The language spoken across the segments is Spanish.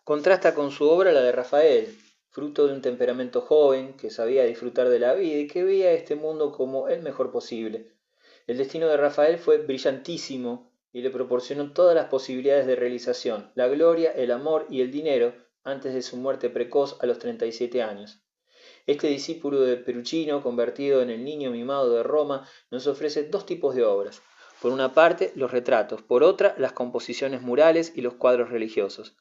Contrasta con su obra la de Rafael, fruto de un temperamento joven que sabía disfrutar de la vida y que veía este mundo como el mejor posible. El destino de Rafael fue brillantísimo y le proporcionó todas las posibilidades de realización, la gloria, el amor y el dinero antes de su muerte precoz a los 37 años. Este discípulo de Peruchino, convertido en el niño mimado de Roma, nos ofrece dos tipos de obras. Por una parte, los retratos, por otra, las composiciones murales y los cuadros religiosos.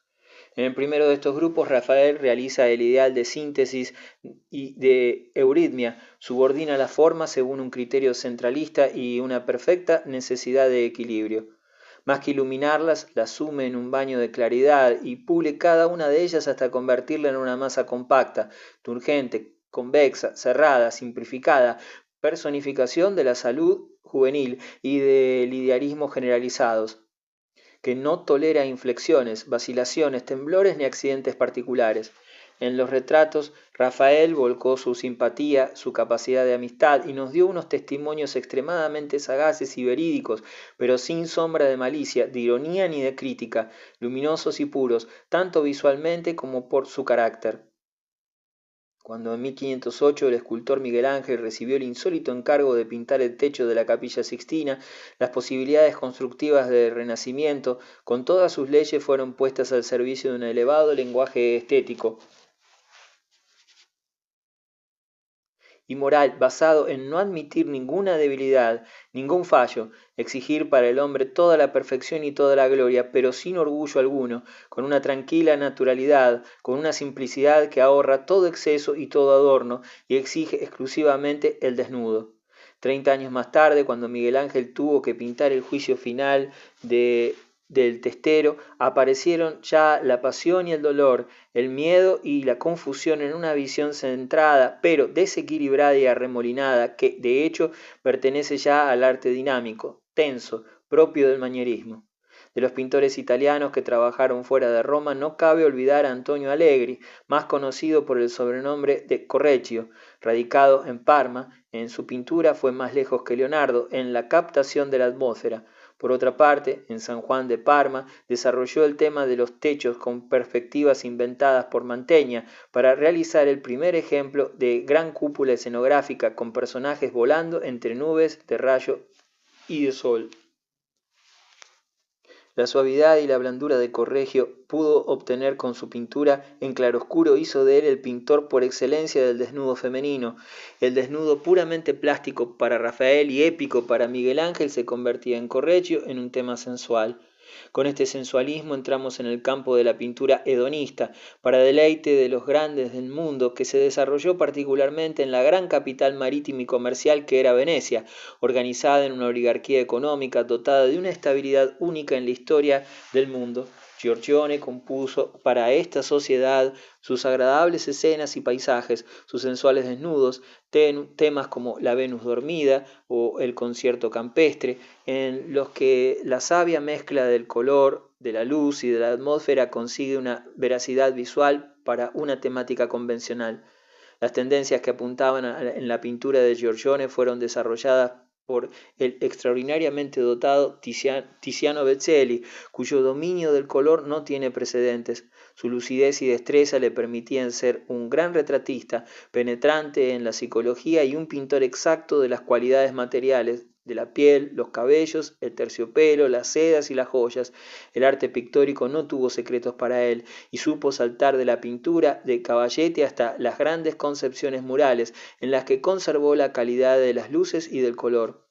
En el primero de estos grupos, Rafael realiza el ideal de síntesis y de euritmia, subordina la forma según un criterio centralista y una perfecta necesidad de equilibrio. Más que iluminarlas, las sume en un baño de claridad y pule cada una de ellas hasta convertirla en una masa compacta, turgente, convexa, cerrada, simplificada, personificación de la salud juvenil y del idealismo generalizados, que no tolera inflexiones, vacilaciones, temblores ni accidentes particulares. En los retratos, Rafael volcó su simpatía, su capacidad de amistad y nos dio unos testimonios extremadamente sagaces y verídicos, pero sin sombra de malicia, de ironía ni de crítica, luminosos y puros, tanto visualmente como por su carácter. Cuando en 1508 el escultor Miguel Ángel recibió el insólito encargo de pintar el techo de la Capilla Sixtina, las posibilidades constructivas del Renacimiento, con todas sus leyes, fueron puestas al servicio de un elevado lenguaje estético y moral basado en no admitir ninguna debilidad, ningún fallo, exigir para el hombre toda la perfección y toda la gloria, pero sin orgullo alguno, con una tranquila naturalidad, con una simplicidad que ahorra todo exceso y todo adorno y exige exclusivamente el desnudo. 30 años más tarde, cuando Miguel Ángel tuvo que pintar el juicio final del testero, aparecieron ya la pasión y el dolor, el miedo y la confusión en una visión centrada, pero desequilibrada y arremolinada, que de hecho pertenece ya al arte dinámico, tenso, propio del manierismo. De los pintores italianos que trabajaron fuera de Roma no cabe olvidar a Antonio Allegri, más conocido por el sobrenombre de Correggio. Radicado en Parma, en su pintura fue más lejos que Leonardo en la captación de la atmósfera. Por otra parte, en San Juan de Parma desarrolló el tema de los techos con perspectivas inventadas por Mantegna para realizar el primer ejemplo de gran cúpula escenográfica con personajes volando entre nubes de rayo y de sol. La suavidad y la blandura de Correggio pudo obtener con su pintura en claroscuro hizo de él el pintor por excelencia del desnudo femenino. El desnudo puramente plástico para Rafael y épico para Miguel Ángel se convertía en Correggio en un tema sensual. Con este sensualismo entramos en el campo de la pintura hedonista, para deleite de los grandes del mundo, que se desarrolló particularmente en la gran capital marítima y comercial que era Venecia, organizada en una oligarquía económica dotada de una estabilidad única en la historia del mundo. Giorgione compuso para esta sociedad sus agradables escenas y paisajes, sus sensuales desnudos, temas como La Venus dormida o El concierto campestre, en los que la sabia mezcla del color, de la luz y de la atmósfera consigue una veracidad visual para una temática convencional. Las tendencias que apuntaban en la pintura de Giorgione fueron desarrolladas por el extraordinariamente dotado Tiziano Bezzelli, cuyo dominio del color no tiene precedentes. Su lucidez y destreza le permitían ser un gran retratista, penetrante en la psicología y un pintor exacto de las cualidades materiales, de la piel, los cabellos, el terciopelo, las sedas y las joyas. El arte pictórico no tuvo secretos para él y supo saltar de la pintura de caballete hasta las grandes concepciones murales, en las que conservó la calidad de las luces y del color.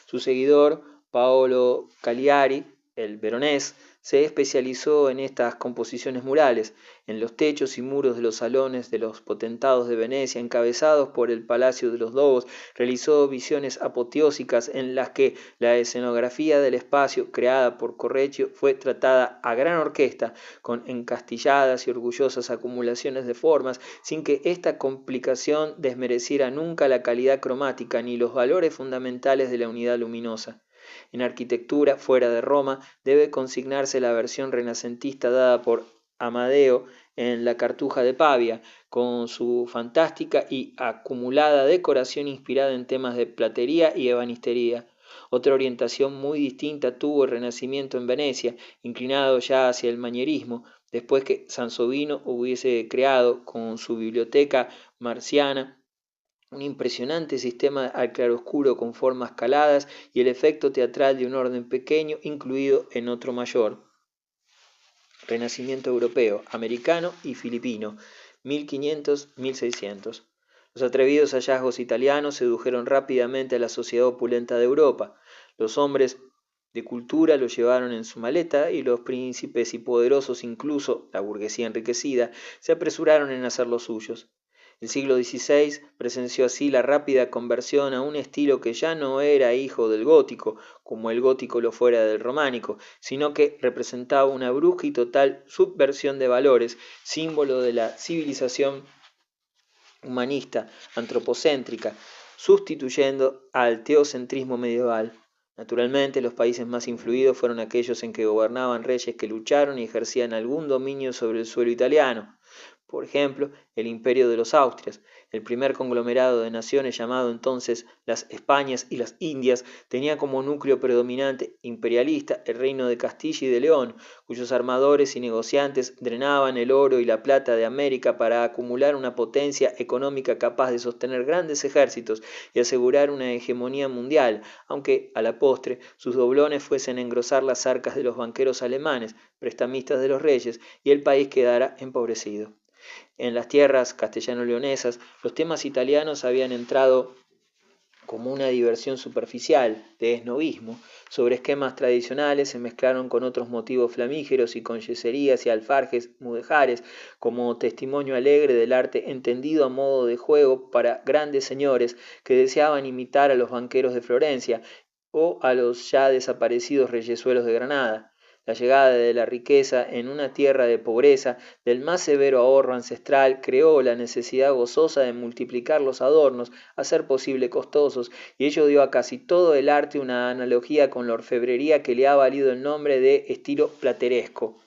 Su seguidor, Paolo Cagliari, el veronés, se especializó en estas composiciones murales, en los techos y muros de los salones de los potentados de Venecia, encabezados por el Palacio de los Lobos, realizó visiones apoteósicas en las que la escenografía del espacio, creada por Correggio, fue tratada a gran orquesta, con encastilladas y orgullosas acumulaciones de formas, sin que esta complicación desmereciera nunca la calidad cromática ni los valores fundamentales de la unidad luminosa. En arquitectura, fuera de Roma, debe consignarse la versión renacentista dada por Amadeo en la Cartuja de Pavia, con su fantástica y acumulada decoración inspirada en temas de platería y ebanistería. Otra orientación muy distinta tuvo el Renacimiento en Venecia, inclinado ya hacia el manierismo, después que Sansovino hubiese creado con su biblioteca marciana un impresionante sistema al claroscuro con formas caladas y el efecto teatral de un orden pequeño incluido en otro mayor. Renacimiento europeo, americano y filipino, 1500-1600. Los atrevidos hallazgos italianos sedujeron rápidamente a la sociedad opulenta de Europa. Los hombres de cultura lo llevaron en su maleta y los príncipes y poderosos, incluso la burguesía enriquecida, se apresuraron en hacer los suyos. El siglo XVI presenció así la rápida conversión a un estilo que ya no era hijo del gótico, como el gótico lo fuera del románico, sino que representaba una brusca y total subversión de valores, símbolo de la civilización humanista, antropocéntrica, sustituyendo al teocentrismo medieval. Naturalmente, los países más influidos fueron aquellos en que gobernaban reyes que lucharon y ejercían algún dominio sobre el suelo italiano. Por ejemplo, el Imperio de los Austrias, el primer conglomerado de naciones llamado entonces las Españas y las Indias, tenía como núcleo predominante imperialista el reino de Castilla y de León, cuyos armadores y negociantes drenaban el oro y la plata de América para acumular una potencia económica capaz de sostener grandes ejércitos y asegurar una hegemonía mundial, aunque a la postre sus doblones fuesen a engrosar las arcas de los banqueros alemanes, prestamistas de los reyes, y el país quedara empobrecido. En las tierras castellano-leonesas, los temas italianos habían entrado como una diversión superficial, de esnovismo, sobre esquemas tradicionales se mezclaron con otros motivos flamígeros y con yeserías y alfarjes mudéjares, como testimonio alegre del arte entendido a modo de juego para grandes señores que deseaban imitar a los banqueros de Florencia o a los ya desaparecidos reyesuelos de Granada. La llegada de la riqueza en una tierra de pobreza, del más severo ahorro ancestral, creó la necesidad gozosa de multiplicar los adornos, a ser posible costosos, y ello dio a casi todo el arte una analogía con la orfebrería que le ha valido el nombre de estilo plateresco.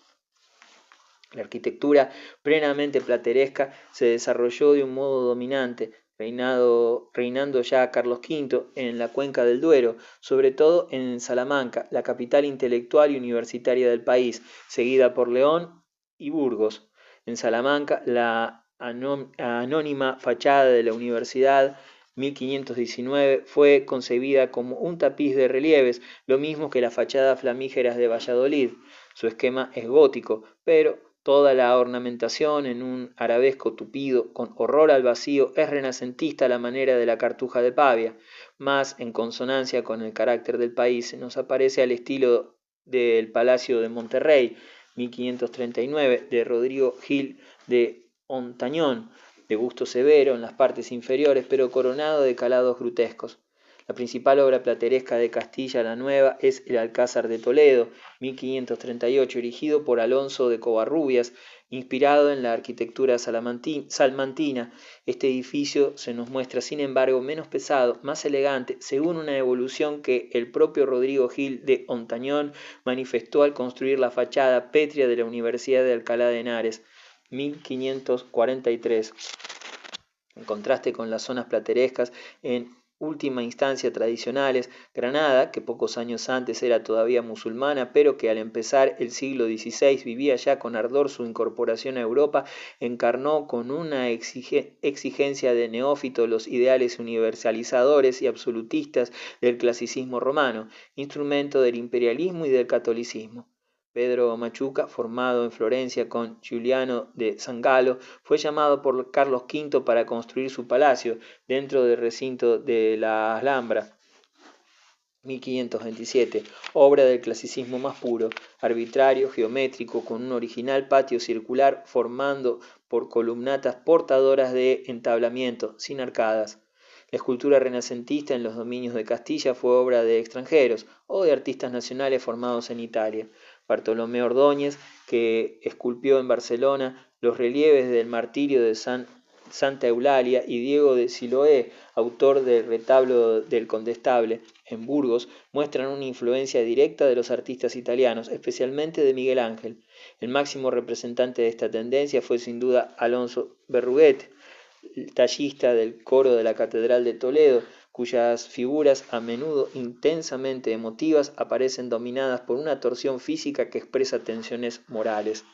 La arquitectura plenamente plateresca se desarrolló de un modo dominante, reinando ya Carlos V en la cuenca del Duero, sobre todo en Salamanca, la capital intelectual y universitaria del país, seguida por León y Burgos. En Salamanca, la anónima fachada de la Universidad 1519 fue concebida como un tapiz de relieves, lo mismo que las fachadas flamígeras de Valladolid. Su esquema es gótico, pero toda la ornamentación en un arabesco tupido, con horror al vacío, es renacentista a la manera de la Cartuja de Pavia, más en consonancia con el carácter del país, nos aparece al estilo del Palacio de Monterrey, 1539, de Rodrigo Gil de Hontañón, de gusto severo en las partes inferiores, pero coronado de calados grutescos. La principal obra plateresca de Castilla la Nueva es el Alcázar de Toledo, 1538, erigido por Alonso de Covarrubias, inspirado en la arquitectura salmantina. Este edificio se nos muestra, sin embargo, menos pesado, más elegante, según una evolución que el propio Rodrigo Gil de Hontañón manifestó al construir la fachada pétrea de la Universidad de Alcalá de Henares, 1543. En contraste con las zonas platerescas en última instancia tradicionales, Granada, que pocos años antes era todavía musulmana, pero que al empezar el siglo XVI vivía ya con ardor su incorporación a Europa, encarnó con una exigencia de neófito los ideales universalizadores y absolutistas del clasicismo romano, instrumento del imperialismo y del catolicismo. Pedro Machuca, formado en Florencia con Giuliano de Sangallo, fue llamado por Carlos V para construir su palacio dentro del recinto de la Alhambra, 1527, obra del clasicismo más puro, arbitrario, geométrico, con un original patio circular formando por columnatas portadoras de entablamiento, sin arcadas. La escultura renacentista en los dominios de Castilla fue obra de extranjeros o de artistas nacionales formados en Italia. Bartolomé Ordóñez, que esculpió en Barcelona los relieves del martirio de Santa Eulalia, y Diego de Siloé, autor del retablo del Condestable, en Burgos, muestran una influencia directa de los artistas italianos, especialmente de Miguel Ángel. El máximo representante de esta tendencia fue sin duda Alonso Berruguete, el tallista del coro de la Catedral de Toledo, cuyas figuras, a menudo intensamente emotivas, aparecen dominadas por una torsión física que expresa tensiones morales.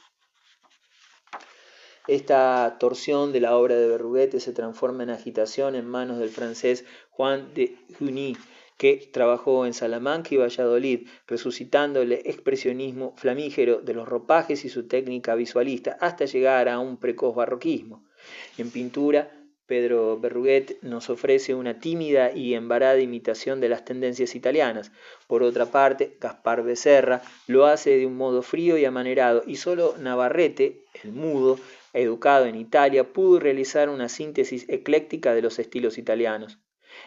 Esta torsión de la obra de Berruguete se transforma en agitación en manos del francés Juan de Huny, que trabajó en Salamanca y Valladolid, resucitando el expresionismo flamígero de los ropajes y su técnica visualista, hasta llegar a un precoz barroquismo. En pintura, Pedro Berruguet nos ofrece una tímida y embarada imitación de las tendencias italianas. Por otra parte, Gaspar Becerra lo hace de un modo frío y amanerado, y solo Navarrete, el mudo, educado en Italia, pudo realizar una síntesis ecléctica de los estilos italianos.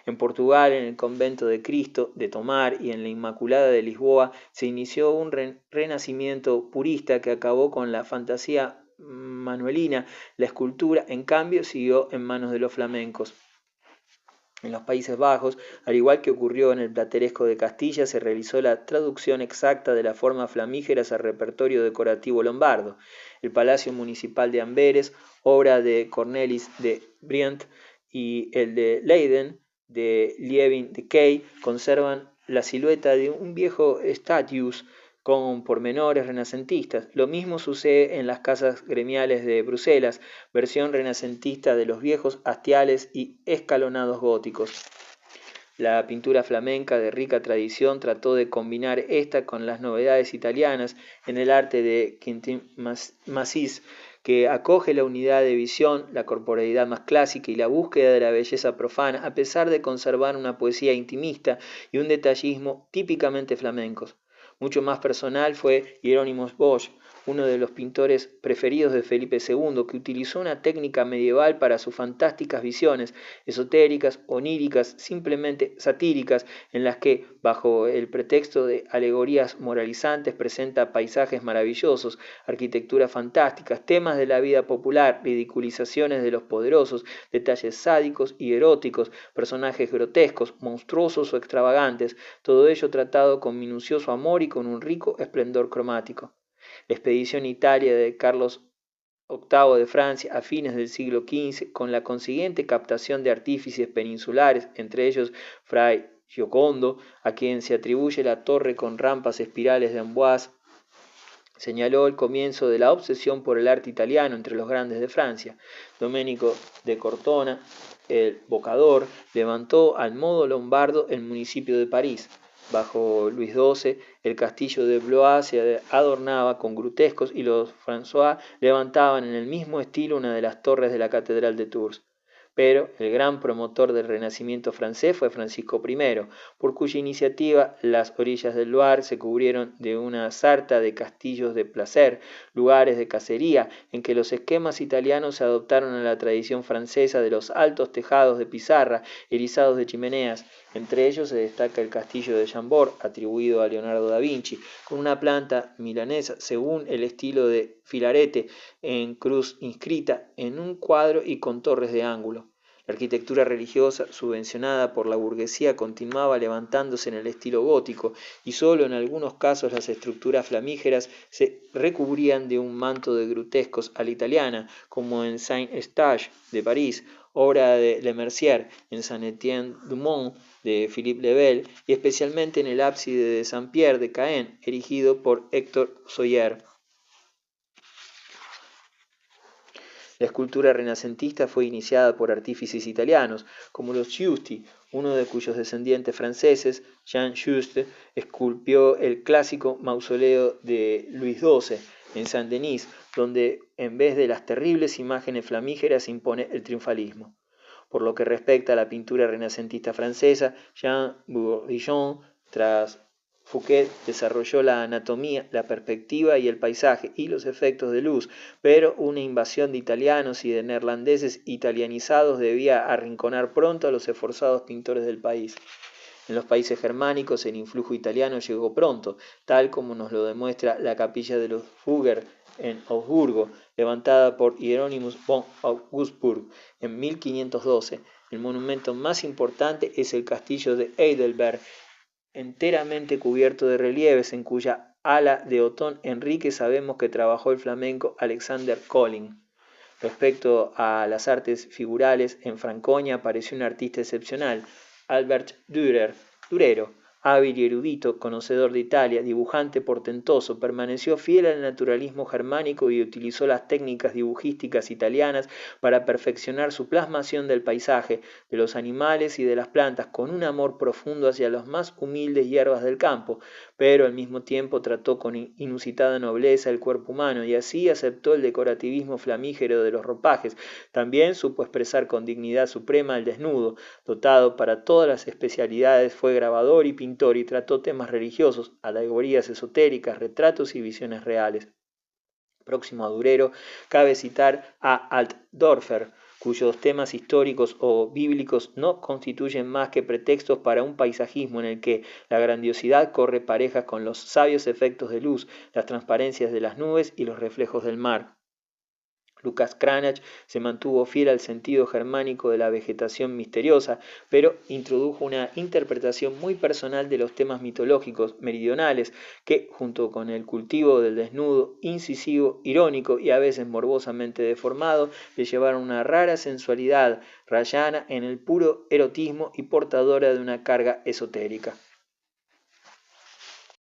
En Portugal, en el convento de Cristo de Tomar y en la Inmaculada de Lisboa, se inició un renacimiento purista que acabó con la fantasía manuelina. La escultura, en cambio, siguió en manos de los flamencos. En los Países Bajos, al igual que ocurrió en el plateresco de Castilla, se realizó la traducción exacta de las formas flamígeras al repertorio decorativo lombardo. El Palacio Municipal de Amberes, obra de Cornelis de Briant, y el de Leiden, de Lievin de Key, conservan la silueta de un viejo statius con pormenores renacentistas. Lo mismo sucede en las casas gremiales de Bruselas, versión renacentista de los viejos hastiales y escalonados góticos. La pintura flamenca de rica tradición trató de combinar esta con las novedades italianas en el arte de Quentin Massís, que acoge la unidad de visión, la corporeidad más clásica y la búsqueda de la belleza profana, a pesar de conservar una poesía intimista y un detallismo típicamente flamencos. Mucho más personal fue Hieronymus Bosch, uno de los pintores preferidos de Felipe II, que utilizó una técnica medieval para sus fantásticas visiones, esotéricas, oníricas, simplemente satíricas, en las que, bajo el pretexto de alegorías moralizantes, presenta paisajes maravillosos, arquitecturas fantásticas, temas de la vida popular, ridiculizaciones de los poderosos, detalles sádicos y eróticos, personajes grotescos, monstruosos o extravagantes, todo ello tratado con minucioso amor y con un rico esplendor cromático. La expedición Italia de Carlos VIII de Francia a fines del siglo XV, con la consiguiente captación de artífices peninsulares, entre ellos Fray Giocondo, a quien se atribuye la torre con rampas espirales de Amboise, señaló el comienzo de la obsesión por el arte italiano entre los grandes de Francia. Domenico de Cortona, el Bocador, levantó al modo lombardo el municipio de París. Bajo Luis XII, el castillo de Blois se adornaba con grutescos y los François levantaban en el mismo estilo una de las torres de la catedral de Tours. Pero el gran promotor del Renacimiento francés fue Francisco I, por cuya iniciativa las orillas del Loire se cubrieron de una sarta de castillos de placer, lugares de cacería, en que los esquemas italianos se adoptaron a la tradición francesa de los altos tejados de pizarra, erizados de chimeneas. Entre ellos se destaca el castillo de Chambord, atribuido a Leonardo da Vinci, con una planta milanesa según el estilo de Filarete, en cruz inscrita en un cuadro y con torres de ángulo. La arquitectura religiosa, subvencionada por la burguesía, continuaba levantándose en el estilo gótico, y solo en algunos casos las estructuras flamígeras se recubrían de un manto de grutescos a la italiana, como en Saint-Eustache de París, obra de Le Mercier, en Saint-Étienne-du-Mont de Philippe le Bel, y especialmente en el ábside de Saint-Pierre de Caen, erigido por Héctor Soyer. La escultura renacentista fue iniciada por artífices italianos, como los Giusti, uno de cuyos descendientes franceses, Jean Juste, esculpió el clásico mausoleo de Luis XII en Saint-Denis, donde en vez de las terribles imágenes flamígeras se impone el triunfalismo. Por lo que respecta a la pintura renacentista francesa, Jean Bourdichon, tras Fouquet, desarrolló la anatomía, la perspectiva y el paisaje y los efectos de luz, pero una invasión de italianos y de neerlandeses italianizados debía arrinconar pronto a los esforzados pintores del país. En los países germánicos el influjo italiano llegó pronto, tal como nos lo demuestra la capilla de los Fugger en Augsburgo, levantada por Hieronymus von Augsburg en 1512. El monumento más importante es el castillo de Heidelberg, enteramente cubierto de relieves, en cuya ala de Otón Enrique sabemos que trabajó el flamenco Alexander Collin. Respecto a las artes figurales, en Franconia apareció un artista excepcional, Albert Dürer, Durero, hábil y erudito, conocedor de Italia, dibujante portentoso, permaneció fiel al naturalismo germánico y utilizó las técnicas dibujísticas italianas para perfeccionar su plasmación del paisaje, de los animales y de las plantas, con un amor profundo hacia las más humildes hierbas del campo, pero al mismo tiempo trató con inusitada nobleza el cuerpo humano y así aceptó el decorativismo flamígero de los ropajes. También supo expresar con dignidad suprema el desnudo. Dotado para todas las especialidades, fue grabador y pintor y trató temas religiosos, alegorías esotéricas, retratos y visiones reales. Próximo a Durero, cabe citar a Altdorfer, cuyos temas históricos o bíblicos no constituyen más que pretextos para un paisajismo en el que la grandiosidad corre parejas con los sabios efectos de luz, las transparencias de las nubes y los reflejos del mar. Lucas Cranach se mantuvo fiel al sentido germánico de la vegetación misteriosa, pero introdujo una interpretación muy personal de los temas mitológicos meridionales que, junto con el cultivo del desnudo incisivo, irónico y a veces morbosamente deformado, le llevaron una rara sensualidad rayana en el puro erotismo y portadora de una carga esotérica.